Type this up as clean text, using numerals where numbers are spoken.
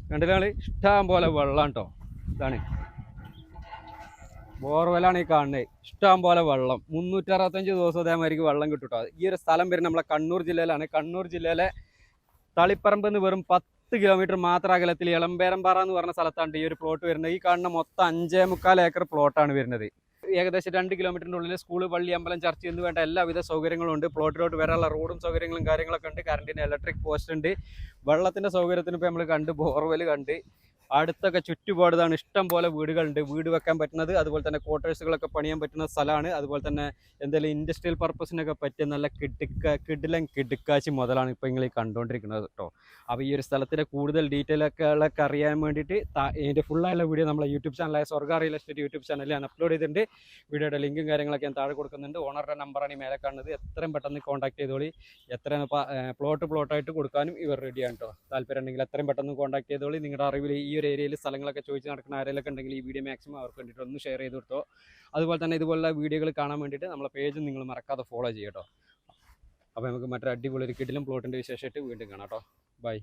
കണ്ടില്ല ഇഷ്ടം പോലെ വെള്ളം കേട്ടോ. ഇതാണ് ബോർവെല്ലാണ് ഈ കാണുന്നത്. ഇഷ്ടം പോലെ വെള്ളം 365 ദിവസം അതേമാതിരിക്ക് വെള്ളം കിട്ടും കേട്ടോ. ഈ ഒരു സ്ഥലം വരുന്നത് നമ്മളെ കണ്ണൂർ ജില്ലയിലാണ്. കണ്ണൂർ ജില്ലയിലെ തളിപ്പറമ്പ് എന്ന് വെറും 10 കിലോമീറ്റർ മാത്രം അകലത്തിൽ ഇളമ്പേരമ്പാറ എന്ന് പറഞ്ഞ സ്ഥലത്താണ് ഈ ഒരു പ്ലോട്ട് വരുന്നത്. ഈ കാണുന്ന മൊത്തം 5.25 ഏക്കർ പ്ലോട്ടാണ് വരുന്നത്. ഏകദേശം 2 കിലോമീറ്ററിൻ്റെ ഉള്ളിൽ സ്കൂള്, പള്ളി, അമ്പലം, ചർച്ച് എന്ന് വേണ്ട എല്ലാവിധ സൗകര്യങ്ങളും ഉണ്ട്. പ്ലോട്ടിലോട്ട് വരാനുള്ള റോഡും സൗകര്യങ്ങളും കാര്യങ്ങളൊക്കെ ഉണ്ട്. കറണ്ടിന് ഇലക്ട്രിക് പോസ്റ്റ് ഉണ്ട്. വെള്ളത്തിൻ്റെ സൗകര്യത്തിന് ഇപ്പോൾ നമ്മൾ കണ്ട്, ബോർവെൽ കണ്ട്. അടുത്തൊക്കെ ചുറ്റുപാടുതാണ് ഇഷ്ടം പോലെ വീടുകളുണ്ട്. വീട് വെക്കാൻ പറ്റുന്നത്, അതുപോലെ തന്നെ ക്വാർട്ടേഴ്സുകളൊക്കെ പണിയാൻ പറ്റുന്ന സ്ഥലമാണ്. അതുപോലെ തന്നെ എന്തെങ്കിലും ഇൻഡസ്ട്രിയൽ പർപ്പസിനൊക്കെ പറ്റിയ നല്ല കിടുക്കാച്ചി മുതലാണ് ഇപ്പോൾ നിങ്ങൾ ഈ കണ്ടുകൊണ്ടിരിക്കുന്നത് കേട്ടോ. അപ്പോൾ ഈ ഒരു സ്ഥലത്തിൻ്റെ കൂടുതൽ ഡീറ്റെയിലൊക്കെ അറിയാൻ വേണ്ടിയിട്ട് ഇതിൻ്റെ ഫുള്ളായുള്ള വീഡിയോ നമ്മളെ യൂട്യൂബ് ചാനലായ സ്വർഗ റിയൽ എസ്റ്റേറ്റ് യൂട്യൂബ് ചാനലിൽ ഞാൻ അപ്ലോഡ് ചെയ്തിട്ടുണ്ട്. വീഡിയോയുടെ ലിങ്കും കാര്യങ്ങളൊക്കെ ഞാൻ താഴെ കൊടുക്കുന്നുണ്ട്. ഓണറുടെ നമ്പറാണ് ഈ മേലെ കാണുന്നത്. എത്രയും പെട്ടെന്ന് കോൺടാക്ട് ചെയ്തോളി. എത്രയാണ് പ്ലോട്ടായിട്ട് കൊടുക്കാനും ഇവർ റെഡിയാണ് കേട്ടോ. താല്പര്യം ഉണ്ടെങ്കിൽ എത്രയും പെട്ടെന്ന് കോൺടാക്ട് ചെയ്തോളി. നിങ്ങളുടെ അറിവിൽ ഈ ഒരു ഏരിയയിൽ സ്ഥലങ്ങളൊക്കെ ചോദിച്ച് നടക്കുന്ന ആരെങ്കിലൊക്കെ ഉണ്ടെങ്കിൽ ഈ വീഡിയോ മാക്സിമം അവർക്ക് വേണ്ടിയിട്ട് ഒന്ന് ഷെയർ ചെയ്ത് കൊടുത്തോ. അതുപോലെ തന്നെ ഇതുപോലുള്ള വീഡിയോകൾ കാണാൻ വേണ്ടിയിട്ട് നമ്മളെ പേജും നിങ്ങൾ മറക്കാതെ ഫോളോ ചെയ്യട്ടോ. അപ്പോൾ നമുക്ക് മറ്റൊരു അടിപൊളി ഒരു കിടിലം പ്ലോട്ടിൻ്റെ വിശേഷമായിട്ട് വീണ്ടും കാണാം കേട്ടോ. ബൈ.